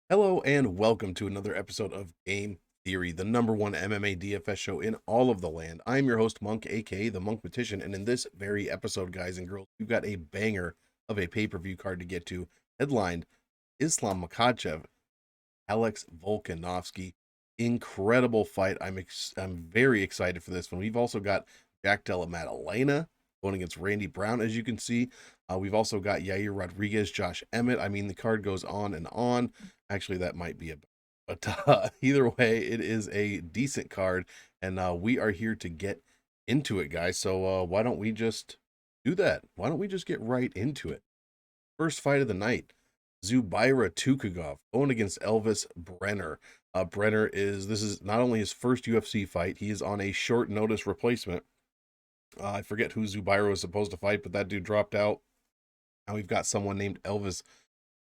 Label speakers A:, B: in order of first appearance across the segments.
A: Hello and welcome to another episode of Game Theory, the #1 MMA DFS show in all of the land. I'm your host, M.O.N.K, aka the Mathematician, and in this very episode, guys and girls, we've got a banger of a pay-per-view card to get to, headlined Islam Makhachev, Alex Volkanovski. Incredible fight. I'm very excited for this one. We've also got Jack Della Maddalena going against Randy Brown, as you can see. We've also got Yair Rodrigues, Josh Emmett. I mean, the card goes on and on. Actually, that might be a but either way, it is a decent card, and we are here to get into it, guys. So why don't we just do that? Why don't we just get right into it? First fight of the night, Zubaira Tukhugov going against Elvis Brenner. Brenner this is not only his first UFC fight, he is on a short notice replacement. I forget who Zubaira was supposed to fight, but that dude dropped out. Now we've got someone named Elvis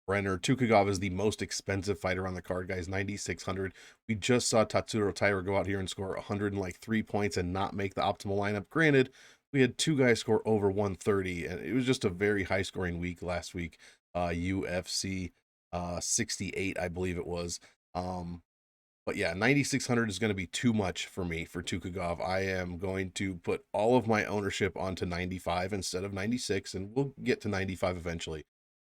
A: Brenner. Tukhugov is the most expensive fighter on the card, guys, 9,600. We just saw Tatsuro Taira go out here and score 103 points and not make the optimal lineup. Granted, we had two guys score over 130, and it was just a very high-scoring week last week. UFC 68, I believe it was. But yeah, 9,600 is going to be too much for me for Tukhugov. I am going to put all of my ownership onto 95 instead of 96, and we'll get to 95 eventually.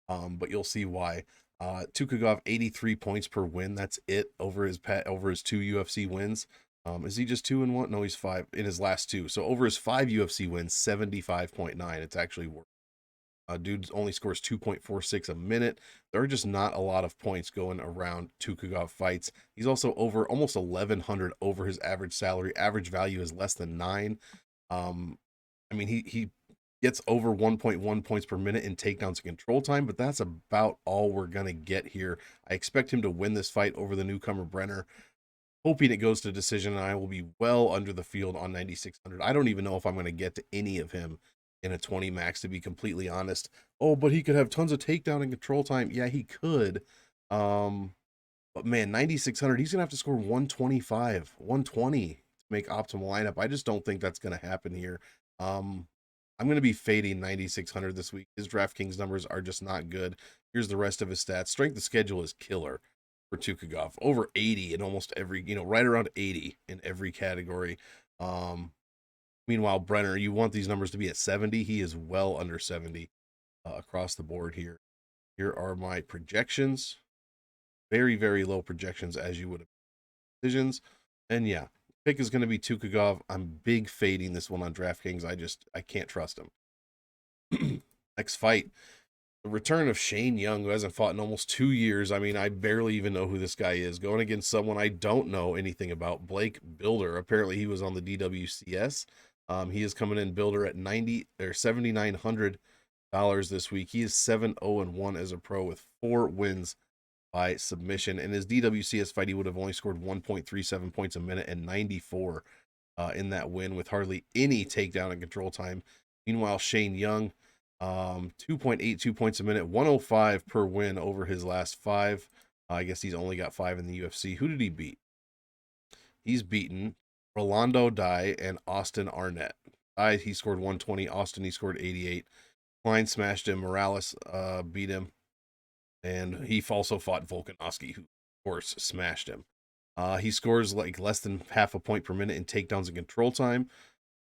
A: But you'll see why. Tukhugov 83 points per win. That's it over his two UFC wins. Is he just 2-1? No, he's 5 in his last two. So over his 5 UFC wins, 75.9. It's actually worse. Dude only scores 2.46 a minute. There are just not a lot of points going around Tukhugov fights. He's also over almost 1,100 over his average salary. Average value is less than 9. I mean, he gets over 1.1 points per minute in takedowns and control time, but that's about all we're going to get here. I expect him to win this fight over the newcomer Brenner, hoping it goes to decision, and I will be well under the field on 9,600. I don't even know if I'm going to get to any of him in a 20 max, to be completely honest. Oh, but he could have tons of takedown and control time. Yeah, he could. But man, 9,600, he's going to have to score 125, 120 to make optimal lineup. I just don't think that's going to happen here. I'm going to be fading 9,600 this week. His DraftKings numbers are just not good. Here's the rest of his stats. Strength of schedule is killer for Tukhugov. Over 80 in almost every, right around 80 in every category. Meanwhile, Brenner, you want these numbers to be at 70. He is well under 70 across the board here. Here are my projections. Very, very low projections, as you would have decisions. And yeah, pick is going to be Tukhugov. I'm big fading this one on DraftKings. I can't trust him. Next fight, the return of Shane Young, who hasn't fought in almost 2 years. I mean, I barely even know who this guy is. Going against someone I don't know anything about, Blake Bilder. Apparently, he was on the DWCS. He is coming in Bilder at $7,900 this week. He is 7-0-1 as a pro with 4 wins by submission. In his DWCS fight, he would have only scored 1.37 points a minute and 94 in that win with hardly any takedown and control time. Meanwhile, Shane Young, 2.82 points a minute, 105 per win over his last 5. I guess he's only got 5 in the UFC. Who did he beat? He's beaten Rolando Dye and Austin Arnett. Dye, he scored 120. Austin, he scored 88. Klein smashed him. Morales beat him. And he also fought Volkanovski, who, of course, smashed him. He scores like less than half a point per minute in takedowns and control time.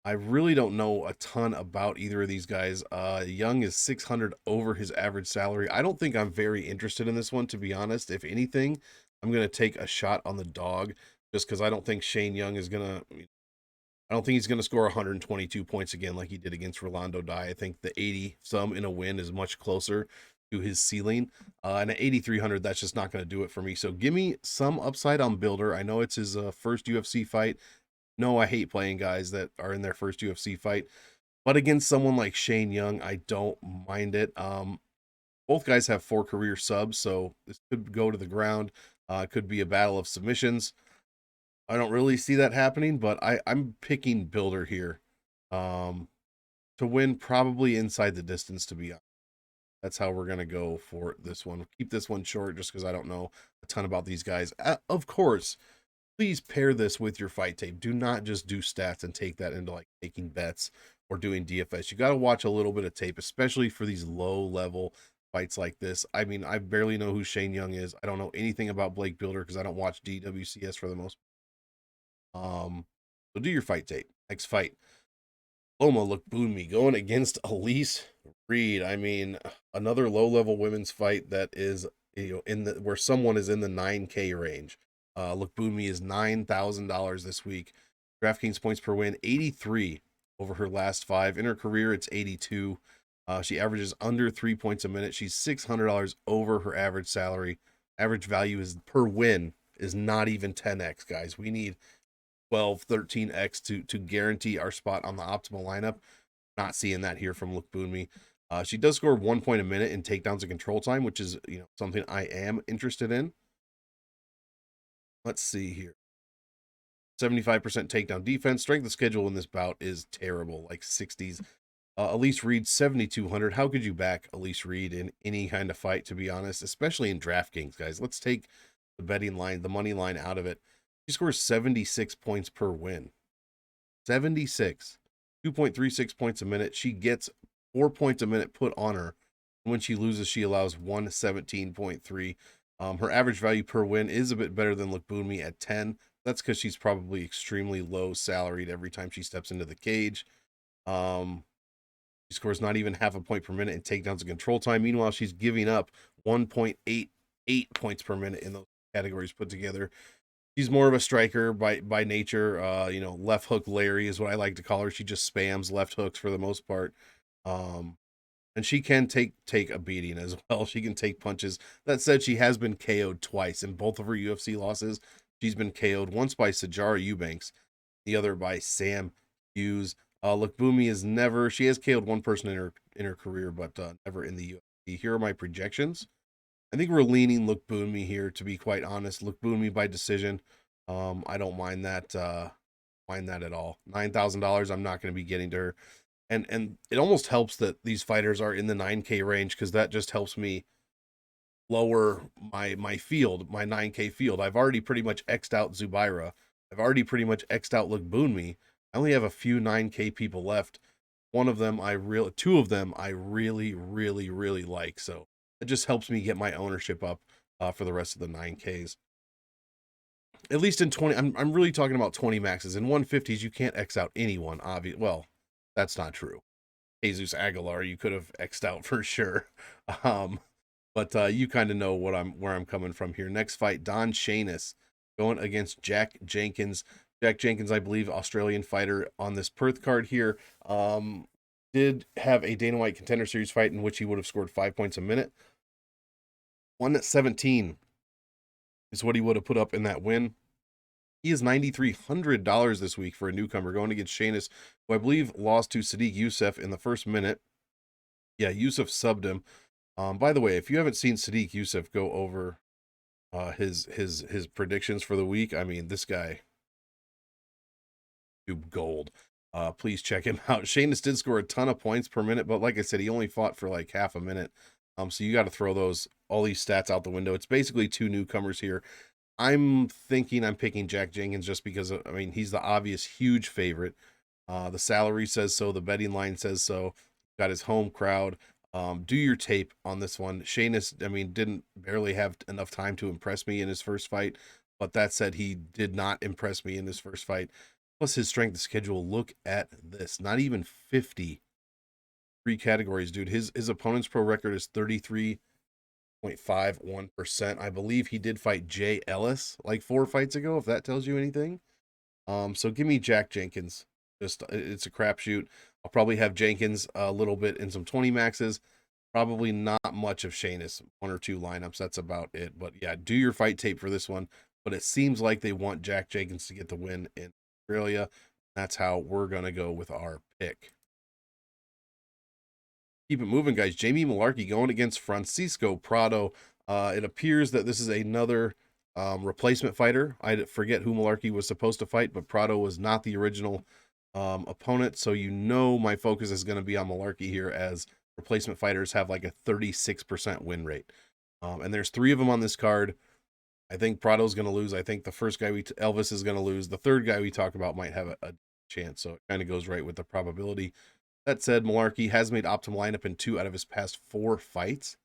A: I really don't know a ton about either of these guys. Young is 600 over his average salary. I don't think I'm very interested in this one, to be honest. If anything, I'm going to take a shot on the dog just because I don't think Shane Young is going to. I don't think he's going to score 122 points again like he did against Rolando Dye. I think the 80 some in a win is much closer to his ceiling. And at 8,300, that's just not going to do it for me. So give me some upside on Bilder. I know it's his first UFC fight. No, I hate playing guys that are in their first UFC fight. But against someone like Shane Young, I don't mind it. Both guys have 4 career subs, so this could go to the ground. It could be a battle of submissions. I don't really see that happening, but I'm picking Bilder here to win probably inside the distance, to be honest. That's how we're going to go for this one. Keep this one short just because I don't know a ton about these guys. Of course, please pair this with your fight tape. Do not just do stats and take that into like taking bets or doing DFS. You got to watch a little bit of tape, especially for these low level fights like this. I mean, I barely know who Shane Young is. I don't know anything about Blake Bilder because I don't watch DWCS for the most. So do your fight tape. Next fight, Lookboonmee going against Elise Reed. I mean, another low-level women's fight that is, in the where someone is in the 9K range. Lookboonmee is $9,000 this week. DraftKings points per win 83 over her last 5. In her career, it's 82. She averages under 3 points a minute. She's $600 over her average salary. Average value is per win is not even 10x, guys. We need 12, 13x to guarantee our spot on the optimal lineup. Not seeing that here from Lookboonmee. She does score 1 point a minute in takedowns and control time, which is something I am interested in. Let's see here. 75% takedown defense. Strength of schedule in this bout is terrible, like 60s. Elise Reed, 7,200. How could you back Elise Reed in any kind of fight, to be honest, especially in DraftKings, guys? Let's take the betting line, the money line out of it. She scores 76 points per win. 76. 2.36 points a minute. She gets 4 points a minute put on her. When she loses, she allows 117.3. Her average value per win is a bit better than Lookboonmee at 10. That's because she's probably extremely low salaried every time she steps into the cage. She scores not even half a point per minute in takedowns and control time. Meanwhile, she's giving up 1.88 points per minute in those categories put together. She's more of a striker by nature. Left hook Larry is what I like to call her. She just spams left hooks for the most part. And she can take a beating as well. She can take punches. That said, she has been KO'd twice in both of her UFC losses. She's been KO'd once by Sijara Eubanks, the other by Sam Hughes. Lookboonmee is never. She has KO'd one person in her career, but never in the UFC. Here are my projections. I think we're leaning Lookboonmee here, to be quite honest. Lookboonmee by decision. I don't mind that. Mind that at all. $9,000. I'm not going to be getting to her. And it almost helps that these fighters are in the 9K range, because that just helps me lower my field, my 9K field. I've already pretty much X'd out Zubaira. I've already pretty much X'd out Lookboonmee. I only have a few 9K people left. Two of them I really, really, really like. So it just helps me get my ownership up for the rest of the 9Ks. At least in 20, I'm really talking about 20 maxes. In 150s, you can't X out anyone, obviously. Well, that's not true. Jesus Aguilar, you could have X'd out for sure. But you kind of know where I'm coming from here. Next fight, Don Shainis going against Jack Jenkins. Jack Jenkins, I believe, Australian fighter on this Perth card here. Did have a Dana White Contender Series fight in which he would have scored 5 points a minute. 117 is what he would have put up in that win. He is $9,300 this week for a newcomer going against Shainis, who I believe lost to Sadiq Youssef in the first minute. Yeah, Youssef subbed him. By the way, if you haven't seen Sadiq Youssef go over his predictions for the week, I mean, this guy, gold. Please check him out. Shainis did score a ton of points per minute, but like I said, he only fought for like half a minute. So you got to throw all these stats out the window. It's basically two newcomers here. I'm thinking I'm picking Jack Jenkins just because, I mean, he's the obvious huge favorite. The salary says so. The betting line says so. Got his home crowd. Do your tape on this one. Shainis, I mean, didn't barely have enough time to impress me in his first fight. But that said, he did not impress me in his first fight. Plus his strength of schedule. Look at this. Not even 50. 3 categories, dude. His opponent's pro record is 33.51%. I believe he did fight Jay Ellis like 4 fights ago, if that tells you anything. So give me Jack Jenkins. Just it's a crapshoot. I'll probably have Jenkins a little bit in some 20 maxes. Probably not much of Shainis. 1 or 2 lineups. That's about it. But yeah, do your fight tape for this one. But it seems like they want Jack Jenkins to get the win in Australia. That's how we're going to go with our pick. Keep it moving, guys. Jamie Mullarkey going against Francisco Prado. It appears that this is another replacement fighter. I forget who Mullarkey was supposed to fight, but Prado was not the original opponent. So my focus is going to be on Mullarkey here, as replacement fighters have like a 36% win rate. And there's 3 of them on this card. I think Prado's going to lose. I think the first guy Elvis is going to lose. The third guy we talk about might have a chance. So it kind of goes right with the probability. That said, Mullarkey has made optimal lineup in 2 out of his past 4 fights.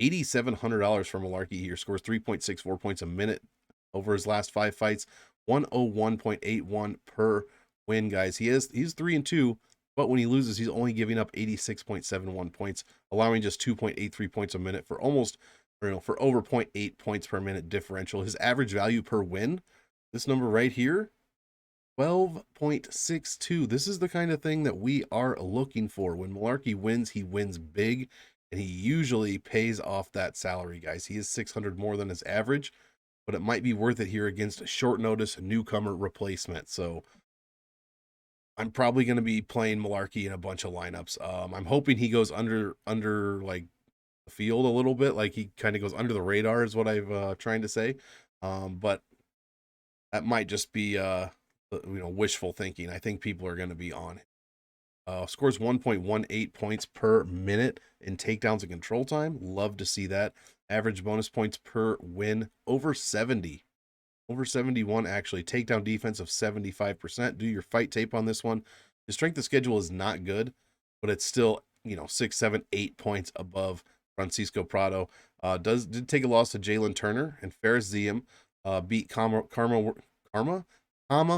A: $8,700 from Mullarkey here. Scores 3.64 points a minute over his last 5 fights. 101.81 per win, guys. He's 3-2, but when he loses, he's only giving up 86.71 points, allowing just 2.83 points a minute for almost, for over 0.8 points per minute differential. His average value per win, this number right here, 12.62. This is the kind of thing that we are looking for. When Mullarkey wins, he wins big, and he usually pays off that salary, guys. He is 600 more than his average, but it might be worth it here against a short notice newcomer replacement. So I'm probably going to be playing Mullarkey in a bunch of lineups. I'm hoping he goes under like the field a little bit, like he kind of goes under the radar is what I've trying to say. But that might just be wishful thinking. I think people are going to be on it. Scores 1.18 points per minute in takedowns and control time. Love to see that. Average bonus points per win over 70. Over 71, actually. Takedown defense of 75%. Do your fight tape on this one. His strength of schedule is not good, but it's still, 6, 7, 8 points above Francisco Prado. Did take a loss to Jalen Turner and Ferris Ziem. Beat Karma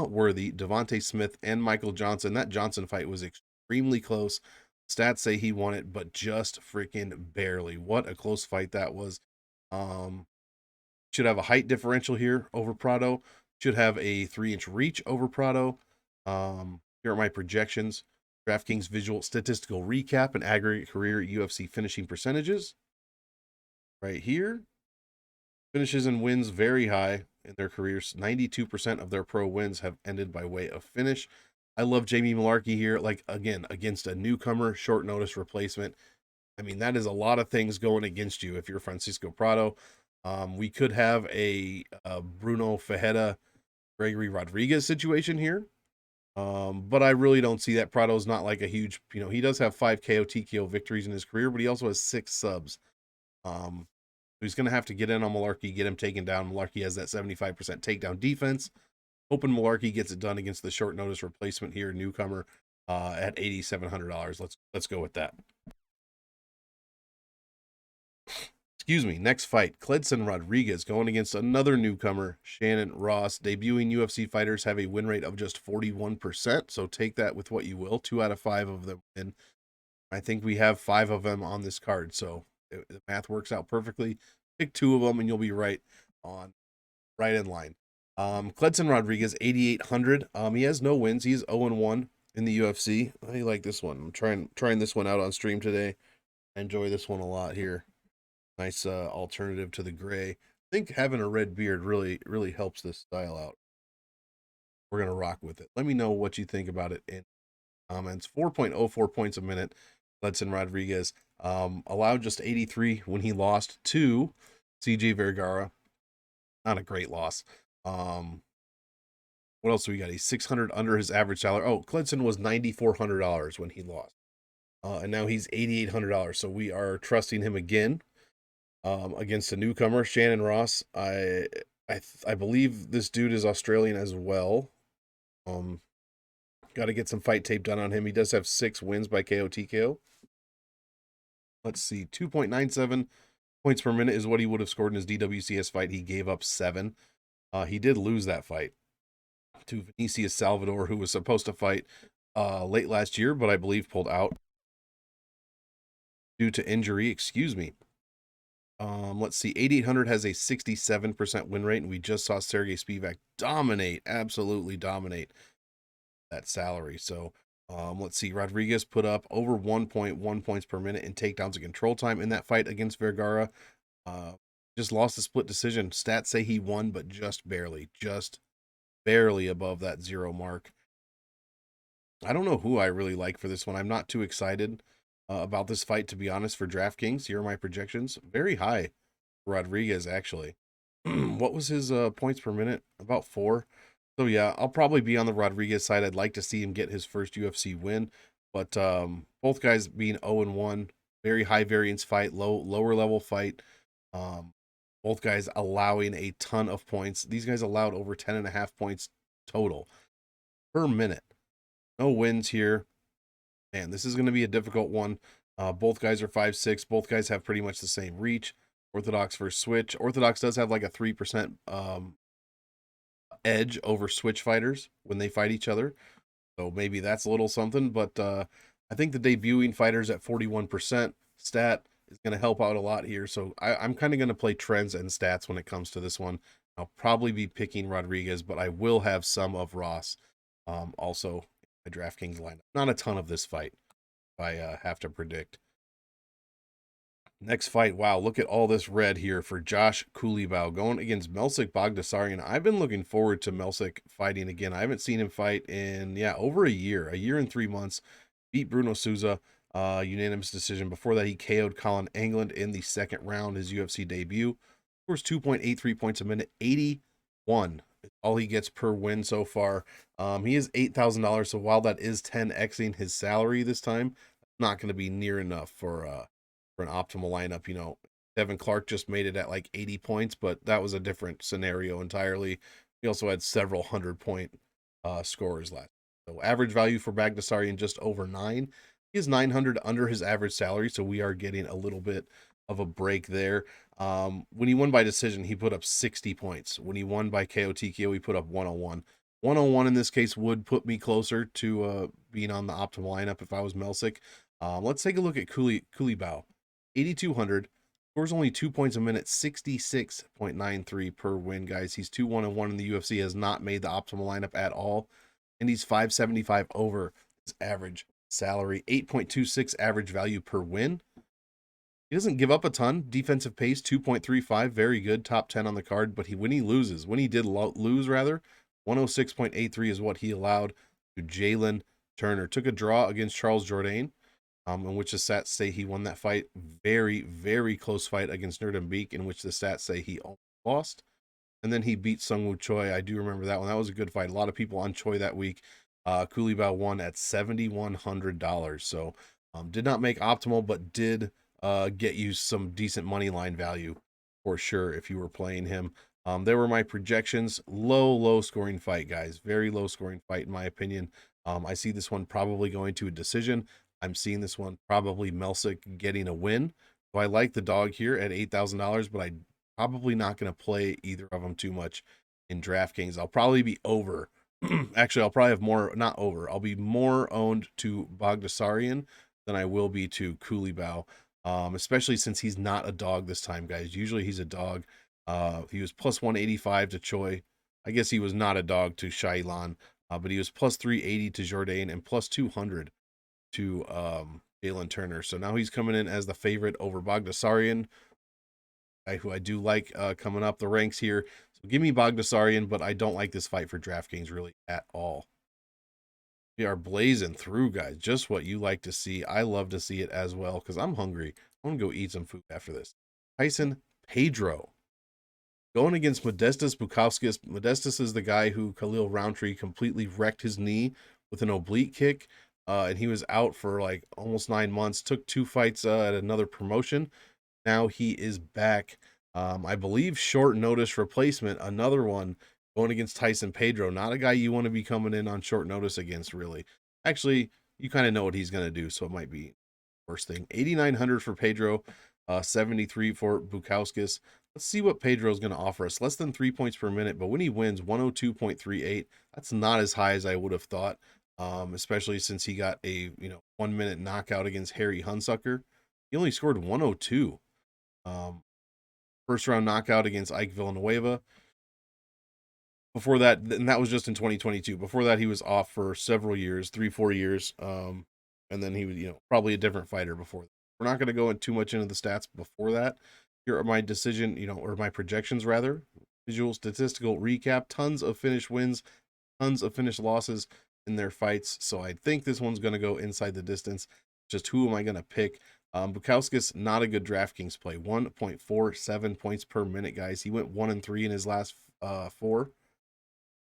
A: Worthy, Devontae Smith, and Michael Johnson. That Johnson fight was extremely close. Stats say he won it, but just freaking barely. What a close fight that was. Should have a height differential here over Prado. Should have a 3-inch reach over Prado. Here are my projections. DraftKings visual statistical recap and aggregate career UFC finishing percentages. Right here. Finishes and wins very high in their careers. 92% of their pro wins have ended by way of finish. I love Jamie Mullarkey here. Like, again, against a newcomer, short notice replacement. I mean, that is a lot of things going against you if you're Francisco Prado. We could have a Bruno Fajeda, Gregory Rodrigues situation here. But I really don't see that. Prado's not like a huge, he does have 5 KO TKO victories in his career, but he also has 6 subs. He's going to have to get in on Mullarkey, get him taken down. Mullarkey has that 75% takedown defense. Hoping Mullarkey gets it done against the short notice replacement here, newcomer, at $8,700. Let's go with that. Excuse me. Next fight, Cledson Rodrigues going against another newcomer, Shannon Ross. Debuting UFC fighters have a win rate of just 41%, so take that with what you will. 2 out of 5 of them win. I think we have 5 of them on this card, so the math works out perfectly. Pick 2 of them, and you'll be right in line. Cledson Rodrigues, 8,800. He has no wins. He is 0-1 in the UFC. I like this one. I'm trying this one out on stream today. I enjoy this one a lot here. Nice alternative to the gray. I think having a red beard really helps this style out. We're going to rock with it. Let me know what you think about it in comments. 4.04 points a minute. Cledson Rodrigues allowed just 83 when he lost to CJ Vergara. Not a great loss. What else do we got? He's 600 under his average salary. Oh, Cledson was $9,400 when he lost. And now he's $8,800. So we are trusting him again. Against a newcomer, Shannon Ross. I believe this dude is Australian as well. Got to get some fight tape done on him. He does have 6 wins by KO TKO. Let's see, 2.97 points per minute is what he would have scored in his DWCS fight. He gave up 7. He did lose that fight to Vinicius Salvador, who was supposed to fight late last year, but I believe pulled out due to injury. Excuse me. Let's see, 8,800 has a 67% win rate, and we just saw Sergey Spivak absolutely dominate that salary. So let's see, Rodrigues put up over 1.1 points per minute in takedowns and control time in that fight against Vergara. Just lost a split decision. Stats say he won, but just barely above that 0 mark. I don't know who I really like for this one. I'm not too excited about this fight, to be honest, for DraftKings. Here are my projections. Very high for Rodrigues, actually. What was his points per minute? About 4. So, yeah, I'll probably be on the Rodrigues side. I'd like to see him get his first UFC win. But both guys being 0-1, very high variance fight, lower level fight. Both guys allowing a ton of points. These guys allowed over 10.5 points total per minute. No wins here. Man, this is going to be a difficult one. Both guys are 5'6". Both guys have pretty much the same reach. Orthodox versus Switch. Orthodox does have like a 3% edge over Switch fighters when they fight each other. So maybe that's a little something. But I think the debuting fighters at 41% stat is going to help out a lot here. So I'm kind of going to play trends and stats when it comes to this one. I'll probably be picking Rodrigues, but I will have some of Ross also in my DraftKings lineup. Not a ton of this fight, if I have to predict. Next fight, wow, look at all this red here for Josh Culibao going against M.O.N.K Baghdasaryan. I've been looking forward to M.O.N.K fighting again. I haven't seen him fight in, over a year and 3 months. Beat Bruno Souza, unanimous decision. Before that, he KO'd Colin England in the second round, his UFC debut. Scores 2.83 points a minute, 81. All he gets per win so far. He is $8,000, so while that is 10xing his salary this time, not going to be near enough for an optimal lineup. Devin Clark just made it at like 80 points, but that was a different scenario entirely. He also had several 100-point scorers last. So average value for Baghdasaryan just over 9. He is 900 under his average salary, so we are getting a little bit of a break there. When he won by decision, he put up 60 points. When he won by KO TKO, he put up 101. 101 in this case would put me closer to being on the optimal lineup if I was M.O.N.K. Let's take a look at Culibao. 8,200, scores only 2 points a minute, 66.93 per win, guys. He's 2-1-1 in the UFC, has not made the optimal lineup at all, and he's 575 over his average salary, 8.26 average value per win. He doesn't give up a ton. Defensive pace, 2.35, very good, top 10 on the card, but when he loses, when he did lose rather, 106.83 is what he allowed to Jalen Turner. Took a draw against Charles Jourdain, in which the stats say he won that fight. Very, very close fight against Beek, in which the stats say he almost lost. And then he beat Sungwoo Choi. I do remember that one. That was a good fight. A lot of people on Choi that week. Culibao won at $7,100. So did not make optimal, but did get you some decent money line value for sure if you were playing him. There were my projections. Low scoring fight, guys. Very low scoring fight, in my opinion. I see this one probably going to a decision. I'm seeing this one probably M.O.N.K getting a win. So I like the dog here at $8,000, but I'm probably not going to play either of them too much in DraftKings. I'll probably be over. Actually, I'll probably have more, not over. I'll be more owned to Baghdasaryan than I will be to Culibao, especially since he's not a dog this time, guys. Usually he's a dog. He was plus 185 to Choi. I guess he was not a dog to Shailan, but he was plus 380 to Jourdain and plus 200 to Jalen Turner. So now he's coming in as the favorite over Baghdasaryan, who I do like coming up the ranks here. So give me Baghdasaryan, but I don't like this fight for DraftKings really at all. We are blazing through, guys. Just what you like to see. I love to see it as well because I'm hungry. I'm going to go eat some food after this. Tyson Pedro going against Modestas Bukauskas. Modestas is the guy who Khalil Roundtree completely wrecked his knee with an oblique kick. And he was out for like almost 9 months, took 2 fights at another promotion. Now he is back. I believe short notice replacement, another one going against Tyson Pedro. Not a guy you want to be coming in on short notice against, really. Actually, you kind of know what he's going to do, so it might be worst thing. 8,900 for Pedro, 73 for Bukauskas. Let's see what Pedro's going to offer us. Less than 3 points per minute, but when he wins, 102.38. That's not as high as I would have thought. Especially since he got a 1 minute knockout against Harry Hunsucker. He only scored 102. First round knockout against Ike Villanueva. Before that, and that was just in 2022. Before that, he was off for several years, 3-4 years. And then he was, probably a different fighter before that. We're not going to go too much into the stats before that. Here are my decision, or my projections rather. Visual statistical recap. Tons of finished wins, tons of finished losses in their fights. So I think this one's going to go inside the distance. Just who am I going to pick? Bukauskas, not a good DraftKings play. 1.47 points per minute, guys. He went 1-3 in his last 4.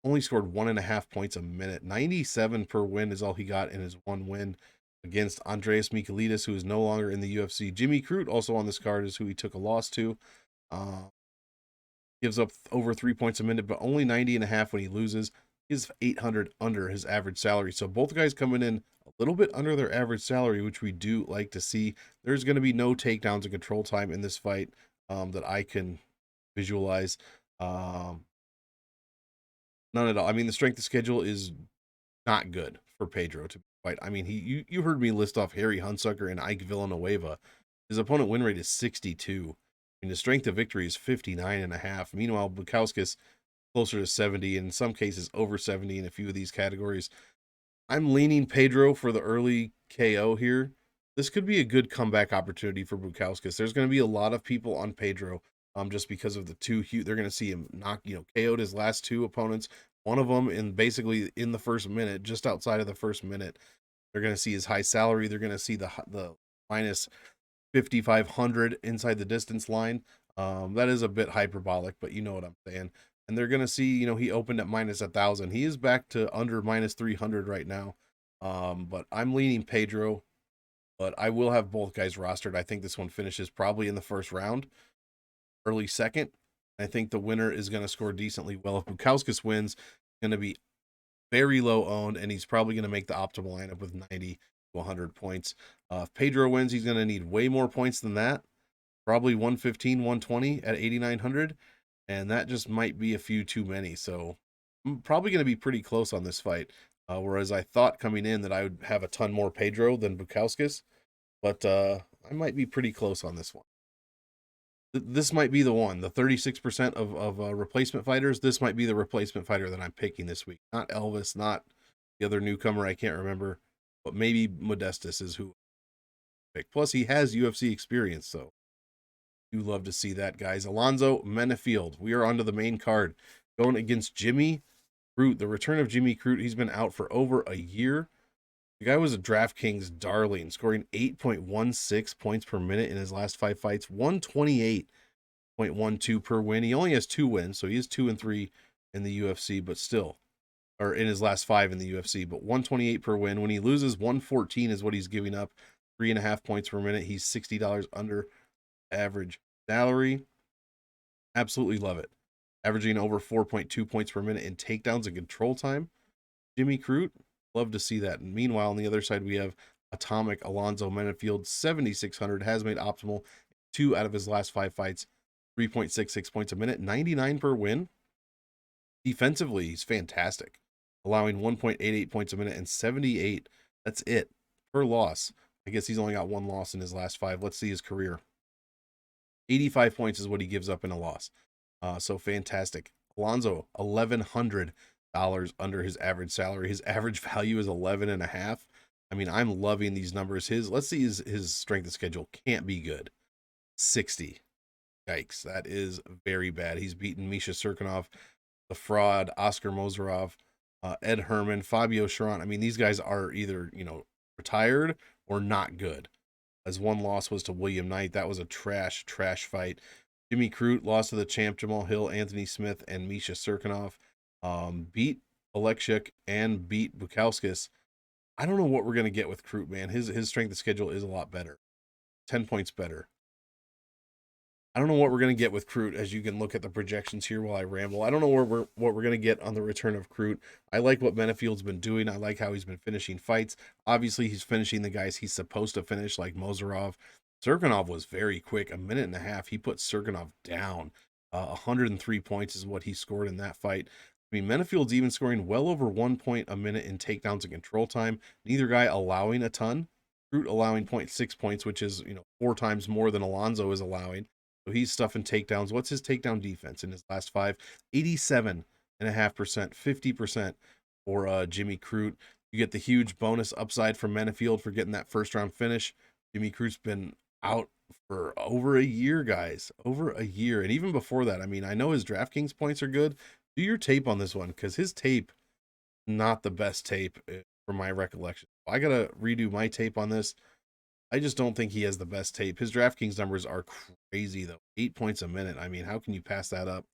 A: Only scored 1.5 points a minute. 97 per win is all he got in his 1 win against Andreas Michailidis, who is no longer in the UFC. Jimmy Crute, also on this card, is who he took a loss to. Gives up over 3 points a minute, but only 90.5 when he loses. He's 800 under his average salary. So both guys coming in a little bit under their average salary, which we do like to see. There's going to be no takedowns and control time in this fight that I can visualize. None at all. I mean, the strength of schedule is not good for Pedro to fight. I mean, you heard me list off Harry Hunsucker and Ike Villanueva. His opponent win rate is 62. I mean, the strength of victory is 59.5. Meanwhile, Bukauskas closer to 70, in some cases over 70 in a few of these categories. I'm leaning Pedro for the early KO here. This could be a good comeback opportunity for Bukauskas. There's going to be a lot of people on Pedro just because of the two huge. They're going to see him KO'd his last two opponents. One of them basically in the first minute, just outside of the first minute. They're going to see his high salary. They're going to see the minus 5,500 inside the distance line. That is a bit hyperbolic, but you know what I'm saying. And they're going to see, he opened at minus 1,000. He is back to under minus 300 right now. But I'm leaning Pedro, but I will have both guys rostered. I think this one finishes probably in the first round, early second. I think the winner is going to score decently well. If Bukauskas wins, going to be very low owned, and he's probably going to make the optimal lineup with 90 to 100 points. If Pedro wins, he's going to need way more points than that. Probably 115, 120 at 8,900. And that just might be a few too many. So I'm probably going to be pretty close on this fight. Whereas I thought coming in that I would have a ton more Pedro than Bukauskas. But I might be pretty close on this one. This might be the one. The 36% of replacement fighters, this might be the replacement fighter that I'm picking this week. Not Elvis, not the other newcomer I can't remember. But maybe Modestus is who I pick. Plus, he has UFC experience, so you love to see that, guys. Alonzo Menifield. We are onto the main card. Going against Jimmy Crute. The return of Jimmy Crute. He's been out for over a year. The guy was a DraftKings darling, scoring 8.16 points per minute in his last 5 fights, 128.12 per win. He only has 2 wins, so he is 2-3 in the UFC, but still, or in his last 5 in the UFC, but 128 per win. When he loses, 114 is what he's giving up, 3.5 points per minute. He's $60 under average salary. Absolutely love it. Averaging over 4.2 points per minute in takedowns and control time. Jimmy Crute, love to see that. And meanwhile, on the other side, we have Atomic Alonzo Menifield, 7,600, has made optimal 2 out of his last 5 fights, 3.66 points a minute, 99 per win. Defensively, he's fantastic, allowing 1.88 points a minute and 78. That's it per loss. I guess he's only got 1 loss in his last 5. Let's see his career. 85 points is what he gives up in a loss. So fantastic. Alonzo, $1,100 under his average salary. His average value is 11.5. I mean, I'm loving these numbers. Let's see his strength of schedule can't be good. 60. Yikes, that is very bad. He's beaten Misha Serkinov, the Fraud, Oscar Mozarov, Ed Herman, Fabio Sharon. I mean, these guys are either, retired or not good. As 1 loss was to William Knight. That was a trash fight. Jimmy Crute lost to the champ Jamal Hill, Anthony Smith, and Misha Serkinov. Beat Oleksiak and beat Bukauskas. I don't know what we're going to get with Crute, man. His strength of schedule is a lot better. 10 points better. I don't know what we're going to get with Crute, as you can look at the projections here while I ramble. I don't know what we're going to get on the return of Crute. I like what Menifield's been doing. I like how he's been finishing fights. Obviously, he's finishing the guys he's supposed to finish, like Mozarov. Serkinov was very quick, 1.5 minutes. He put Serkinov down. 103 points is what he scored in that fight. I mean, Menifield's even scoring well over 1 point a minute in takedowns and control time. Neither guy allowing a ton. Crute allowing 0.6 points, which is 4 times more than Alonzo is allowing. So he's stuffing takedowns. What's his takedown defense in his last 5? 87.5%, 50% for Jimmy Crute. You get the huge bonus upside from Menifield for getting that first round finish. Jimmy Crute's been out for over a year, guys. Over a year. And even before that, I mean, I know his DraftKings points are good. Do your tape on this one, because his tape, not the best tape from my recollection. I got to redo my tape on this. I just don't think he has the best tape. His DraftKings numbers are crazy, though. 8 points a minute. I mean, how can you pass that up?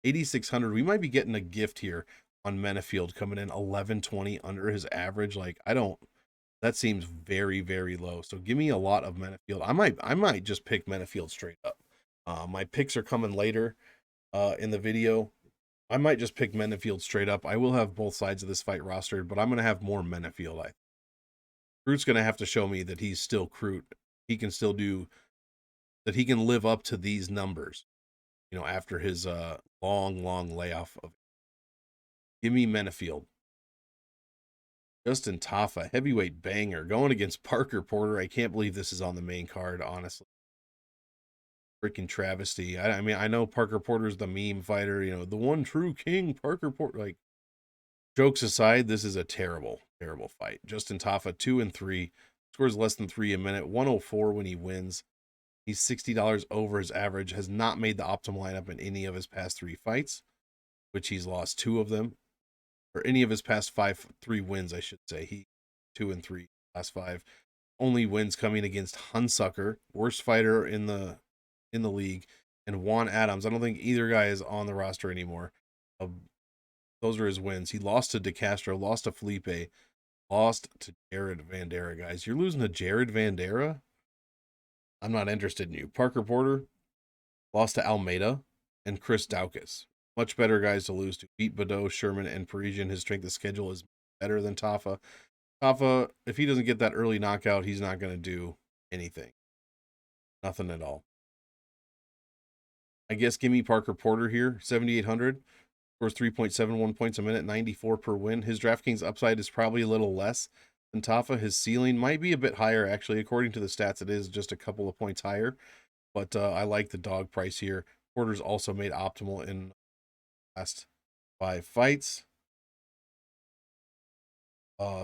A: 8,600. We might be getting a gift here on Menifield, coming in 11.20 under his average. Like, that seems very, very low. So give me a lot of Menifield. I might just pick Menifield straight up. My picks are coming later in the video. I might just pick Menifield straight up. I will have both sides of this fight rostered, but I'm going to have more Menifield. Crute's going to have to show me that he's still Crute. He can still do that. He can live up to these numbers, you know, after his long layoff of. Give me Menifield. Justin Tafa, heavyweight banger, going against Parker Porter. I can't believe this is on the main card, honestly. Freaking travesty. I mean, I know Parker Porter's the meme fighter, you know, the one true king, Parker Porter. Like, jokes aside, this is a terrible fight. Justin Tafa, 2-3, scores less than 3 a minute, 104 when he wins. He's $60 over his average, has not made the optimal lineup in any of his past 3 fights, which he's lost 2 of them. Or any of his past 3 wins, I should say. He 2-3 last 5. Only wins coming against Hunsucker, worst fighter in the league, and Juan Adams. I don't think either guy is on the roster anymore. Those are his wins. He lost to DeCastro, lost to Felipe, lost to Jared Vandera, guys. You're losing to Jared Vandera? I'm not interested in you. Parker Porter lost to Almeida and Chris Daukaus. Much better guys to lose to. Beat Bordeaux, Sherman, and Parisian. His strength of schedule is better than Tafa. Tafa, if he doesn't get that early knockout, he's not going to do anything. Nothing at all. I guess give me Parker Porter here, 7,800. Scores 3.71 points a minute, 94 per win. His DraftKings upside is probably a little less than Tafa. His ceiling might be a bit higher, actually. According to the stats, it is just a couple of points higher. But I like the dog price here. Porter's also made optimal in the last 5 fights.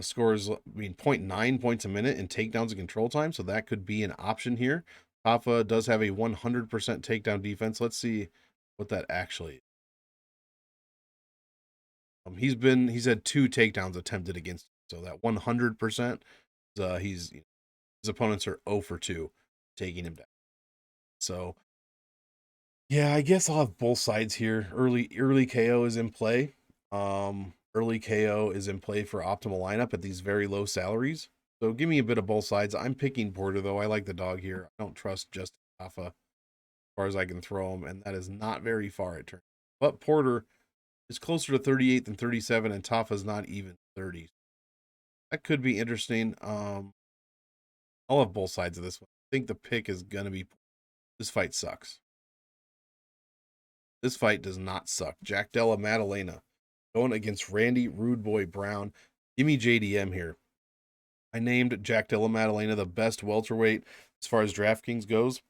A: Scores, 0.9 points a minute in takedowns and control time, so that could be an option here. Tafa does have a 100% takedown defense. Let's see what that actually is. He's had 2 takedowns attempted against him, so that 100%, his opponents are 0 for 2 taking him down. So yeah, I guess I'll have both sides here. Early KO is in play. Early KO is in play for optimal lineup at these very low salaries. So give me a bit of both sides. I'm picking Porter, though. I like the dog here. I don't trust Justin Tafa as far as I can throw him, and that is not very far at turn. But Porter is closer to 38 than 37, and Tafa's not even 30. That could be interesting. I'll have both sides of this one. I think the pick is going to be, this fight sucks. This fight does not suck. Jack Della Maddalena going against Randy Rude Boy Brown. Give me JDM here. I named Jack Della Maddalena the best welterweight as far as DraftKings goes.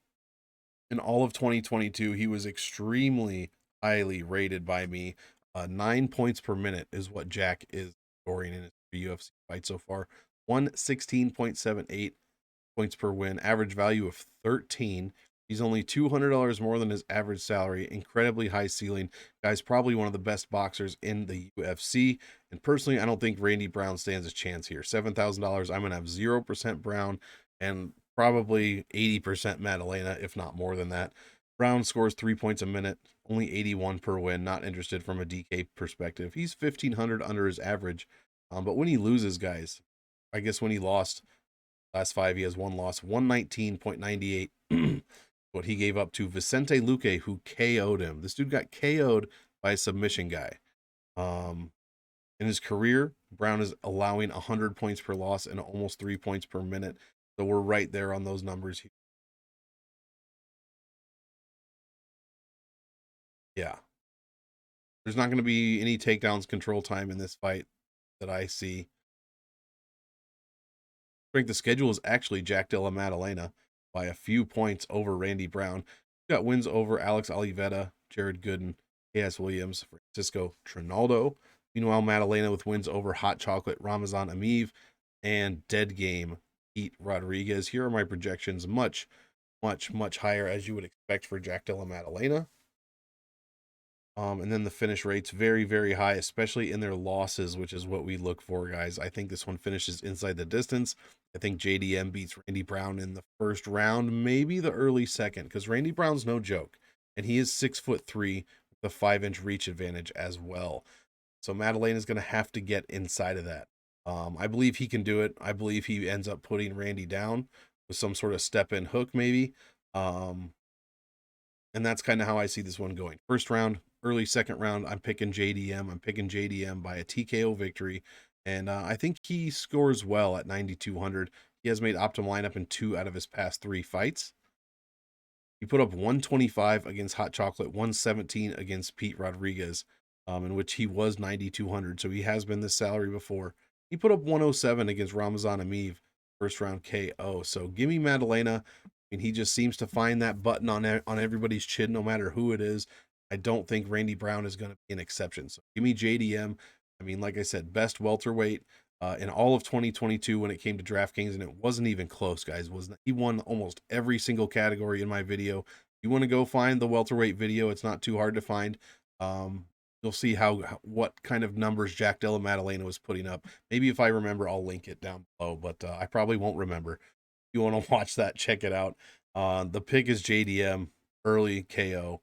A: In all of 2022, he was extremely highly rated by me. 9 points per minute is what Jack is scoring in his UFC fight so far. 116.78 points per win, average value of 13. He's only $200 more than his average salary. Incredibly high ceiling. Guy's probably one of the best boxers in the UFC. And personally, I don't think Randy Brown stands a chance here. $7,000. I'm going to have 0% Brown and probably 80% Maddalena, if not more than that. Brown scores 3 points a minute, only 81 per win. Not interested from a DK perspective. He's 1,500 under his average. But when he loses, guys, I guess when he lost last 5, he has 1 loss, 119.98. What he gave up to Vicente Luque, who KO'd him. This dude got KO'd by a submission guy. In his career, Brown is allowing 100 points per loss and almost 3 points per minute. So we're right there on those numbers here. Yeah. There's not going to be any takedowns control time in this fight that I see. Strength of schedule is actually Jack Della Maddalena by a few points over Randy Brown. Got wins over Alex Oliveira, Jared Gooden, K.S. Williams, Francisco Trinaldo. Meanwhile, Maddalena with wins over Hot Chocolate, Ramazan Amiv, and Dead Game, Pete Rodrigues. Here are my projections, much higher as you would expect for Jack Della Maddalena. And then the finish rates very high, especially in their losses, which is what we look for, guys. I think this one finishes inside the distance. I think JDM beats Randy Brown in the first round, maybe the early second, because Randy Brown's no joke, and he is 6'3" with a 5-inch reach advantage as well. So Maddalena is going to have to get inside of that. I believe he can do it. I believe he ends up putting Randy down with some sort of step-in hook, maybe. And that's kind of how I see this one going. First round, early second round, I'm picking JDM. I'm picking JDM by a TKO victory. And I think he scores well at 9,200. He has made optimal lineup in 2 out of his past 3 fights. He put up 125 against Hot Chocolate, 117 against Pete Rodrigues, in which he was 9,200. So he has been this salary before. He put up 107 against Ramazan Ameev, first round KO. So give me Maddalena. I mean, he just seems to find that button on everybody's chin, no matter who it is. I don't think Randy Brown is going to be an exception. So give me JDM. I mean, like I said, best welterweight in all of 2022 when it came to DraftKings, and it wasn't even close, guys. He won almost every single category in my video. You want to go find the welterweight video? It's not too hard to find. You'll see what kind of numbers Jack Della Maddalena was putting up. Maybe if I remember, I'll link it down below, but I probably won't remember. If you want to watch that, check it out. The pick is JDM, early KO.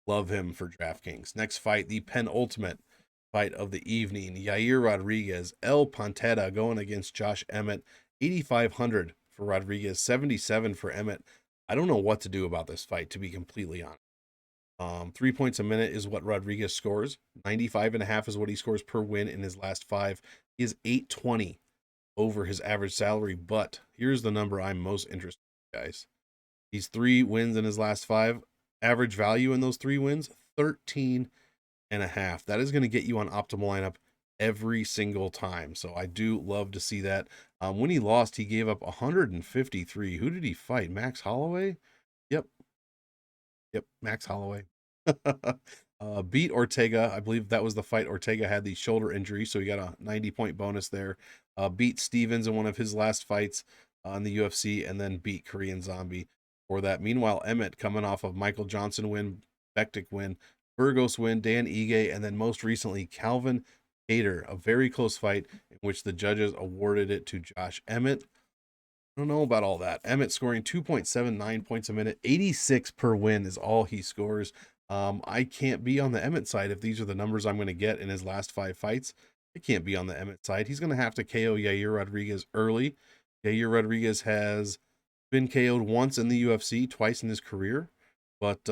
A: Love him for DraftKings. Next fight, the penultimate fight of the evening. Yair Rodrigues, El Pantera going against Josh Emmett. 8,500 for Rodrigues, 77 for Emmett. I don't know what to do about this fight, to be completely honest. 3 points a minute is what Rodrigues scores. 95.5 is what he scores per win in his last 5. He is 820 over his average salary, but here's the number I'm most interested in, guys. He's 3 wins in his last 5. Average value in those 3 wins, 13.5. That is going to get you on optimal lineup every single time. So I do love to see that. When he lost, he gave up 153. Who did he fight? Max Holloway? Yep, Max Holloway. Beat Ortega. I believe that was the fight. Ortega had the shoulder injury, so he got a 90-point bonus there. Beat Stevens in one of his last fights in the UFC, and then beat Korean Zombie for that. Meanwhile, Emmett coming off of Michael Johnson win, Bektic win, Burgos win, Dan Ige, and then most recently Calvin Kattar, a very close fight in which the judges awarded it to Josh Emmett. I don't know about all that. Emmett scoring 2.79 points a minute, 86 per win is all he scores. I can't be on the Emmett side if these are the numbers I'm going to get in his last 5 fights. I can't be on the Emmett side. He's going to have to KO Yair Rodrigues early. Yair Rodrigues has been KO'd once in the UFC, twice in his career, but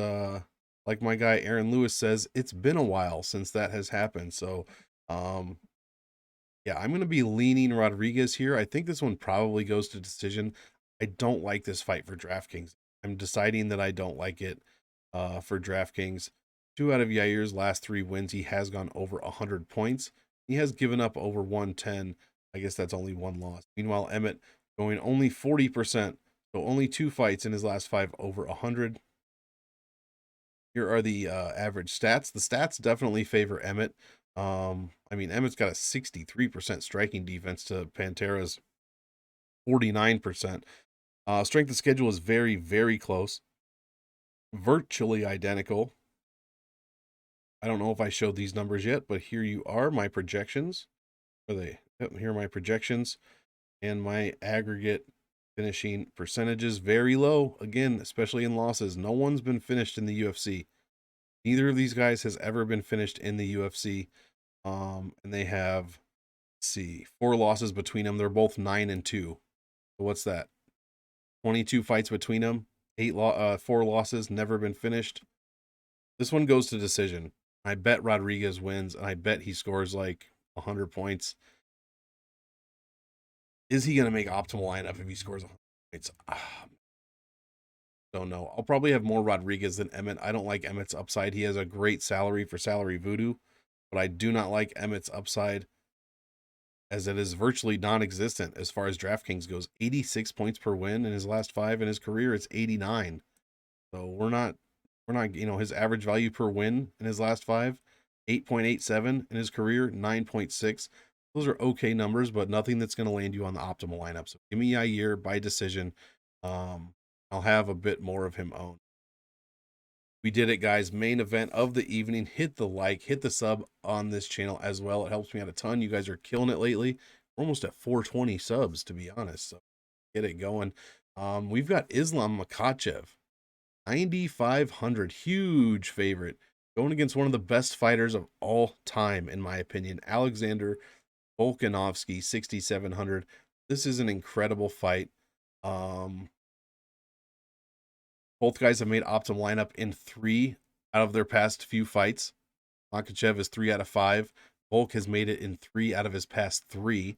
A: like my guy Aaron Lewis says, it's been a while since that has happened. So yeah, I'm going to be leaning Rodrigues here. I think this one probably goes to decision. I don't like this fight for DraftKings. I'm deciding that I don't like it for DraftKings. 2 out of Yair's last 3 wins, he has gone over 100 points. He has given up over 110. I guess that's only 1 loss. Meanwhile, Emmett going only 40%. So only 2 fights in his last 5 over 100. Here are the average stats. The stats definitely favor Emmett. I mean, Emmett's got a 63% striking defense to Pantera's 49%. Strength of schedule is very, very close. Virtually identical. I don't know if I showed these numbers yet, but here you are, my projections. Here are my projections and my aggregate finishing percentages. Very low, again, especially in losses. No one's been finished in the UFC. Neither of these guys has ever been finished in the UFC. And they have, let's see, 4 losses between them. They're both 9-2. So what's that? 22 fights between them. 4 losses, never been finished. This one goes to decision. I bet Rodrigues wins, and I bet he scores like 100 points. Is he going to make optimal lineup if he scores 100 points? Don't know. I'll probably have more Rodrigues than Emmett. I don't like Emmett's upside. He has a great salary for salary voodoo, but I do not like Emmett's upside, as it is virtually non-existent as far as DraftKings goes. 86 points per win in his last 5. In his career, it's 89. So we're not, his average value per win in his last 5, 8.87. In his career, 9.6. Those are okay numbers, but nothing that's going to land you on the optimal lineup. So give me Yair by decision. I'll have a bit more of him owned. We did it, guys. Main event of the evening. Hit the like, hit the sub on this channel as well. It helps me out a ton. You guys are killing it lately. We're almost at 420 subs, to be honest. So get it going. We've got Islam Makhachev, 9,500, huge favorite, going against one of the best fighters of all time, in my opinion, Alexander Volkanovski, 6,700. This is an incredible fight. Both guys have made optimal lineup in 3 out of their past few fights. Makhachev is 3 out of 5. Volk has made it in 3 out of his past 3,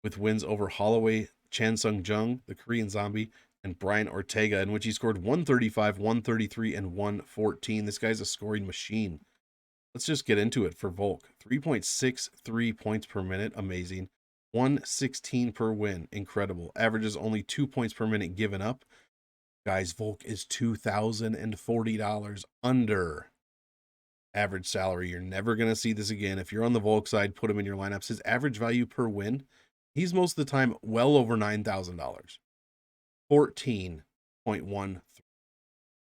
A: with wins over Holloway, Chan Sung Jung, the Korean Zombie, and Brian Ortega, in which he scored 135, 133, and 114. This guy's a scoring machine. Let's just get into it for Volk. 3.63 points per minute, amazing. 116 per win, incredible. Averages only 2 points per minute given up. Guys, Volk is $2,040 under average salary. You're never going to see this again. If you're on the Volk side, put him in your lineups. His average value per win, he's most of the time well over $9,000. 14.13.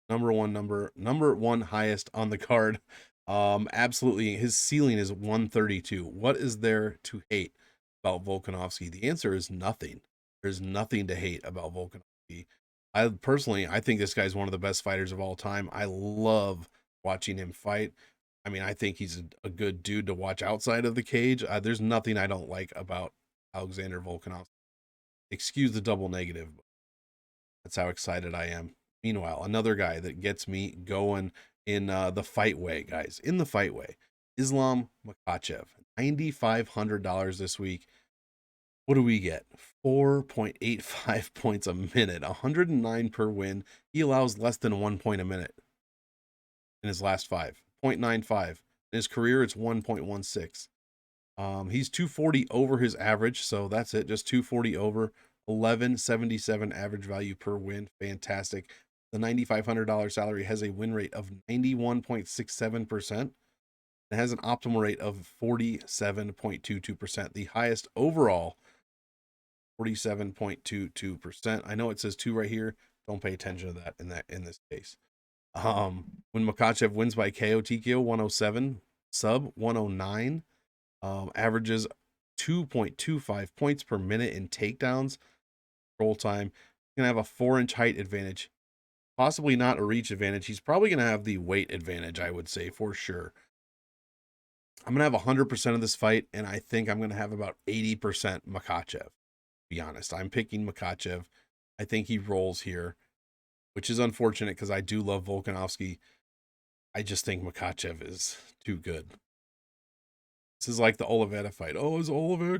A: Number one highest on the card. Absolutely, his ceiling is 132. What is there to hate about Volkanovski? The answer is nothing. There's nothing to hate about Volkanovski. I think this guy's one of the best fighters of all time. I love watching him fight. I mean, I think he's a good dude to watch outside of the cage. There's nothing I don't like about Alexander Volkanovski. Excuse the double negative. That's how excited I am. Meanwhile, another guy that gets me going in the fight way, guys. In the fight way, Islam Makhachev, $9,500 this week. What do we get? 4.85 points a minute, 109 per win. He allows less than 1 point a minute in his last 5. 0.95. In his career, it's 1.16. He's 240 over his average, so that's it. Just 240 over. 1177 average value per win. Fantastic. The $9,500 salary has a win rate of 91.67%. and has an optimal rate of 47.22%. The highest overall, 47.22%. I know it says 2 right here. Don't pay attention to that in this case. When Makhachev wins by KO TKO, 107, sub 109, averages 2.25 points per minute in takedowns. Roll time. He's going to have a 4-inch height advantage. Possibly not a reach advantage. He's probably going to have the weight advantage, I would say, for sure. I'm going to have 100% of this fight, and I think I'm going to have about 80% Makhachev. To be honest, I'm picking Makhachev. I think he rolls here, which is unfortunate because I do love Volkanovski. I just think Makhachev is too good. This is like the Oliveira fight. Oh, is Oliveira?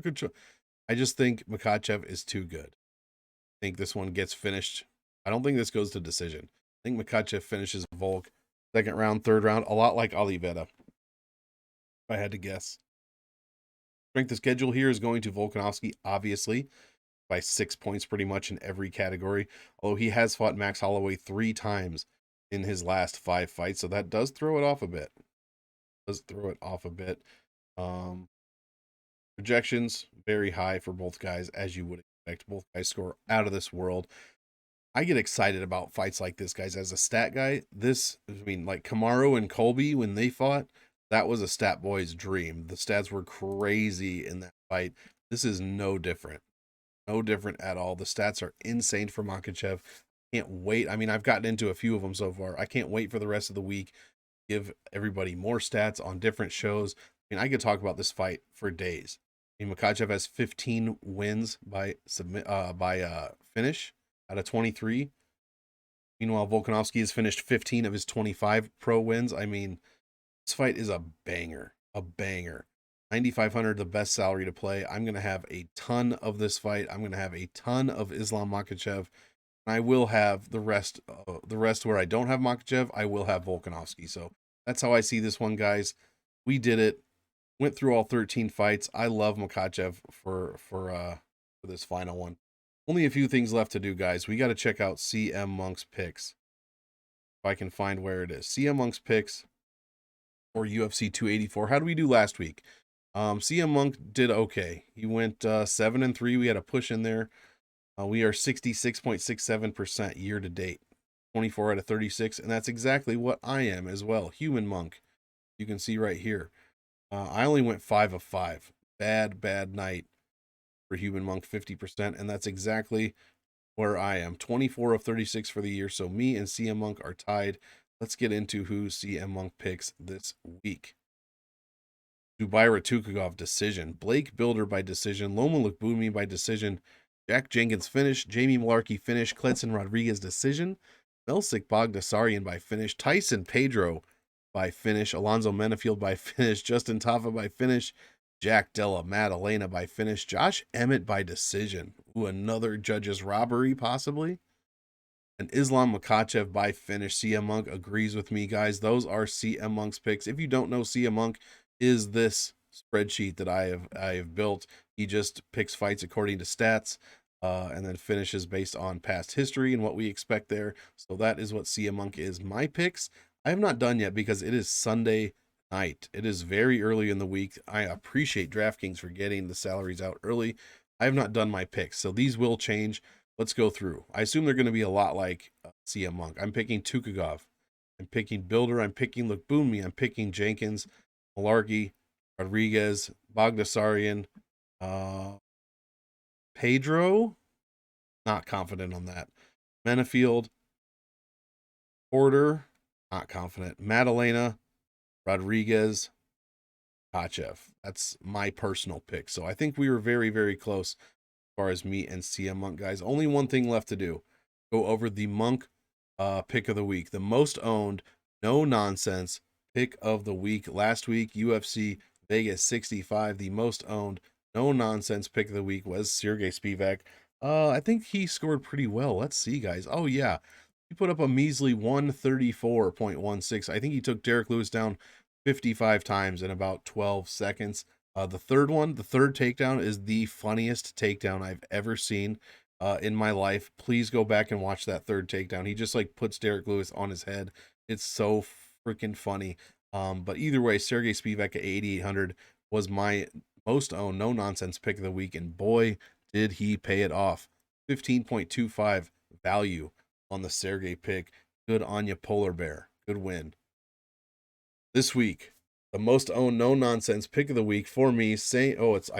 A: I just think Makhachev is too good. I think this one gets finished. I don't think this goes to decision. I think Makhachev finishes Volk second round, third round, a lot like Oliveira, if I had to guess. Strength of schedule here is going to Volkanovski, obviously, by 6 points pretty much in every category. Although he has fought Max Holloway 3 times in his last 5 fights, so that does throw it off a bit. Projections, very high for both guys, as you would expect. Both guys score out of this world. I get excited about fights like this, guys. As a stat guy, like Kamaru and Colby, when they fought, that was a stat boy's dream. The stats were crazy in that fight. This is no different. No different at all. The stats are insane for Makhachev. Can't wait. I mean, I've gotten into a few of them so far. I can't wait for the rest of the week. Give everybody more stats on different shows. I mean, I could talk about this fight for days. I mean, Makhachev has 15 wins by finish out of 23. Meanwhile, Volkanovski has finished 15 of his 25 pro wins. I mean, this fight is a banger. A banger. 9,500, the best salary to play. I'm going to have a ton of this fight. I'm going to have a ton of Islam Makhachev. I will have the rest where I don't have Makhachev, I will have Volkanovski. So that's how I see this one, guys. We did it. Went through all 13 fights. I love Makhachev for this final one. Only a few things left to do, guys. We got to check out M.O.N.K's picks. If I can find where it is. M.O.N.K's picks for UFC 284. How did we do last week? M.O.N.K did okay. He went 7-3. We had a push in there. We are 66.67% year to date. 24 out of 36. And that's exactly what I am as well. Human Monk. You can see right here. I only went 5 of 5. Bad night for Human Monk, 50%. And that's exactly where I am. 24 of 36 for the year. So me and M.O.N.K are tied. Let's get into who M.O.N.K picks this week. Dubaira Tukhugov decision. Blake Bilder by decision. Lookboonmee by decision. Jack Jenkins finish. Jamie Mullarkey finish. Cledson Rodrigues decision. Melsik Baghdasaryan by finish. Tyson Pedro by finish, Alonzo Menifield by finish, Justin Tafa by finish, Jack Della Maddalena by finish, Josh Emmett by decision. Ooh, another judge's robbery, possibly. And Islam Makhachev by finish. CM.O.N.K agrees with me, guys. Those are CM.O.N.K's picks. If you don't know, CM.O.N.K is this spreadsheet that I have built. He just picks fights according to stats, and then finishes based on past history and what we expect there. So that is what CM.O.N.K is. My picks, I have not done yet because it is Sunday night. It is very early in the week. I appreciate DraftKings for getting the salaries out early. I have not done my picks, so these will change. Let's go through. I assume they're going to be a lot like CM.O.N.K. I'm picking Tukhugov. I'm picking Bilder. I'm picking Lookboonmee. I'm picking Jenkins, Mullarkey, Rodrigues, Baghdasaryan, Pedro. Not confident on that. Menifield, Porter. Not confident. Maddalena, Rodrigues, Makhachev. That's my personal pick. So I think we were very, very close as far as me and CM.O.N.K, guys. Only one thing left to do. Go over the Monk pick of the week. The most owned, no nonsense pick of the week. Last week, UFC Vegas 65. The most owned, no nonsense pick of the week was Sergey Spivak. I think he scored pretty well. Let's see, guys. Oh, yeah. He put up a measly 134.16. I think he took Derek Lewis down 55 times in about 12 seconds. The third takedown is the funniest takedown I've ever seen in my life. Please go back and watch that third takedown. He just like puts Derek Lewis on his head. It's so freaking funny. But either way, Sergey Spivak at 8,800 was my most owned, no nonsense pick of the week. And boy, did he pay it off. 15.25 value on the Sergey pick. Good on you, Polar Bear. Good win. This week, the most owned no nonsense pick of the week for me, I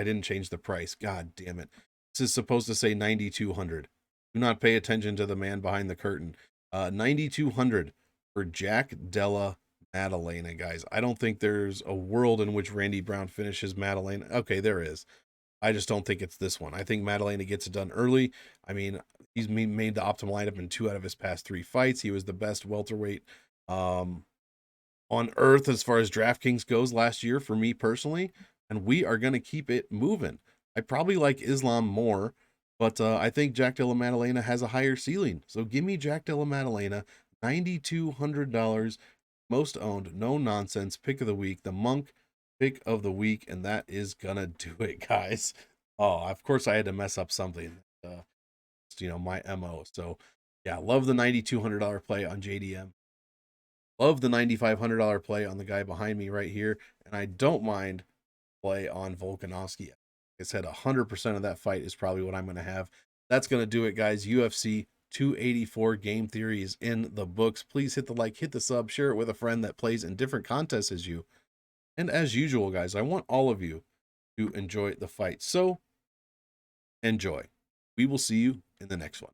A: didn't change the price. God damn it. This is supposed to say 9,200. Do not pay attention to the man behind the curtain. 9,200 for Jack Della Maddalena, guys. I don't think there's a world in which Randy Brown finishes Maddalena. Okay, there is. I just don't think it's this one. I think Maddalena gets it done early. I mean, he's made the optimal lineup in 2 out of his past 3 fights. He was the best welterweight on earth as far as DraftKings goes last year for me personally, and we are going to keep it moving. I probably like Islam more, but I think Jack Della Maddalena has a higher ceiling. So give me Jack Della Maddalena, $9,200, most owned, no nonsense pick of the week, the Monk pick of the week, and that is gonna do it, guys. Oh, of course I had to mess up something. My MO. So yeah, love the $9,200 play on JDM. Love the $9,500 play on the guy behind me right here. And I don't mind play on Volkanovski. Like I said, 100% of that fight is probably what I'm going to have. That's going to do it, guys. UFC 284 game theory is in the books. Please hit the like, hit the sub, share it with a friend that plays in different contests as you. And as usual, guys, I want all of you to enjoy the fight. So enjoy. We will see you in the next one.